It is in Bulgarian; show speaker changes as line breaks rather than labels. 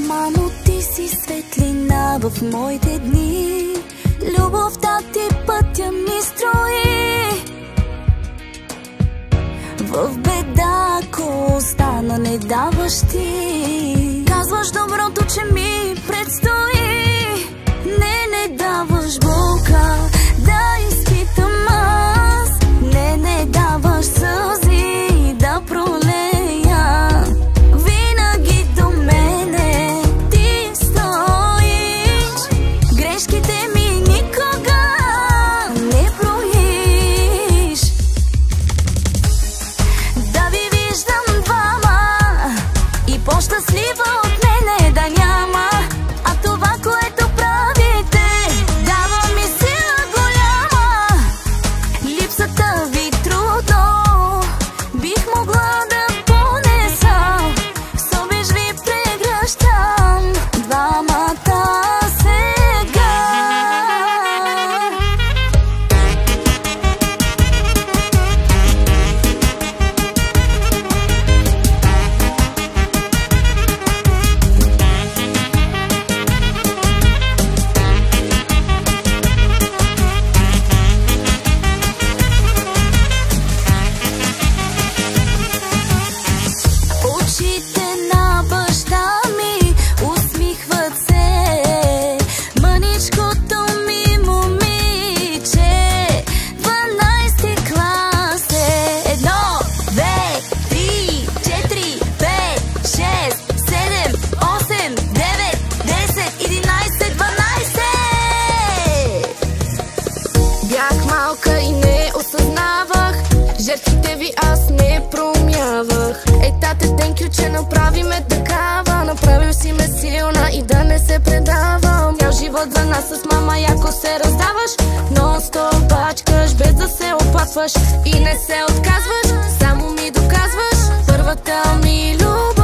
Мамо, ти си светлина в моите дни, любовта ти пътя ми строи. В беда, ако остана, не даваш ти. Казваш доброто, че ми предстои. Не даваш болка да изпитам аз. Не даваш сълзи да пролея. Винаги до мене ти стоиш. Грешките ми никога не броиш. Да ви виждам двама и по-щастлива от мене да няма. А това, което правите, дава ми сила голяма. Липсата ви трудно бих могла да понеса. С обич ви прегръщам двамата сега. Очите на баща ми усмихват се. Мъничкото ми момиче 12-ти клас е. 1, 2, 3, 4, 5, 6, 7, 8, 9, 10, 11, 12.
Бях малка и не осъзнавах жертвите ви, аз не промявах. Ей, тате, thank you, че направи ме такава. Направил си ме силна и да не се предавам. Цял живот за нас с мама яко се раздаваш. Нон-стоп бачкаш, без да се опасваш и не се отказваш. Само ми доказваш първата ми любов.